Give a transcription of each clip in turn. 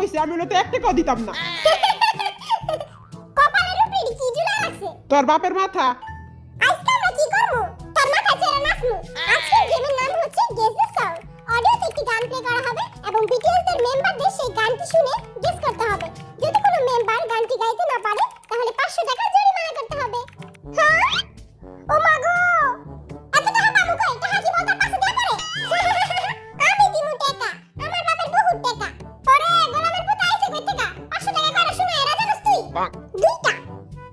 হইছে, আমি ওনাতে 1 টাকাও দিতাম না। কপালের উপরে কি ঝুলা লাগছে? তোর বাপের মাথা। আজকে আমরা কি করব? তোর মাথা ছেড়ে নাচবো। আজকের গেমের নাম হচ্ছে গেস দ্য সং। অডিওতে একটি গান প্লে করা হবে এবং বিটিএস এর মেম্বারদের সেই গানটি শুনে গেস করতে হবে। যদি কোনো মেম্বার গানটি গাইতে না পারে তাহলে 500 টাকা জরিমানা করতে হবে। হ্যাঁ? ও মা গো! এত টাকা পাবো কই? টাকা কি বলতার পাশে দিয়ে পড়ে? আমি দিমু টাকা। আমার বাপের বহুত টাকা। পরে গোলামের পুত আইছে কই টাকা? 500 টাকা করে শুনে এরা জানোস তুই? দুইটা।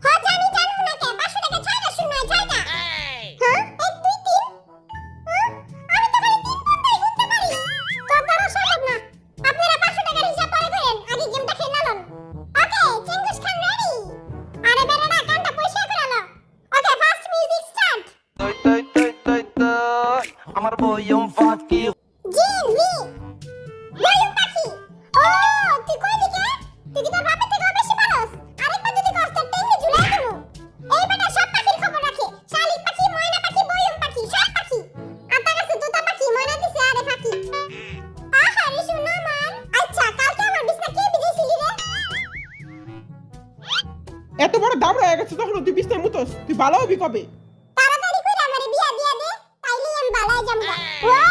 হ্যাঁ জানি জানু না কে 500 টাকা ছাইড়া শুনে ছাইড়া। হ্যাঁ? 1 2 3 আমি তো খালি 3 পর্দায় গুনতে পারি। তোর দ্বারা সম্ভব না। আপনারা 500 টাকার হিসাব পরে করেন। আগে গেমটা খেলে নালন। ওকে, চেঙ্গুস খান রেডি। আরে বেরাটা গানটা পরিষ্কার করে নাও। ওকে, ফার্স্ট মিউজিক স্টার্ট। আমার বয়ম ফাঁকি জিনজি বয়ম পাখি। ও তুই কই দিকে? তুই কি তোর বাপের থেকে বেশি পারস? আরেকবার যদি কষ্ট টেনে ঝুলাই দেবো। এই বেটা সব পাখির খবর রাখে। শালিক পাখি, ময়না পাখি, বয়ম পাখি, সব পাখি। আতা গাছে তোতা পাখি, ময়না দিছে আরে পাখি। আহারে শোনো আমার। আচ্ছা, কালকে আমার বিছনা কে বিছাইছিলি রে? এত বড় দাবড়া হয়ে গেছে তখন তুই বিছনায় মুতোস, তুই ভালো হবি কবে? তাড়াতাড়ি করে আমারে বিয়া দিয়া দে, তাইলে আমি বালায় যামগা। ওয়া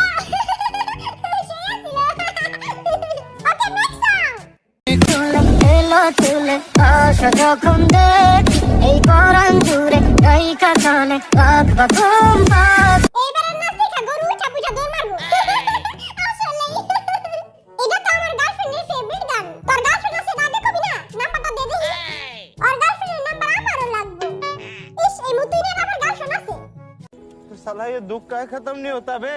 ওকে, নেক্সট সং। তুলে আশা যখন দেখি এই পরাণ জুড়ে গায়িকা গানে বাঘবা ঘুম পাক এইবারের নাচ দেখা গরু উঠা পুজা দৌড় মারবো। আসলে এটা তো আমার গার্লফ্রেন্ডের ফেভারিট গান। তোর গার্লফ্রেন্ড আছে দাদে কবি না? নাম্বারটা দে দেখি। ওর গার্লফ্রেন্ডের নাম্বার আমারও লাগবে। ইস, এই মুতুইনের আবার গার্লফ্রেন্ড আছে। तो साला ये दुख का खत्म नहीं होता बे।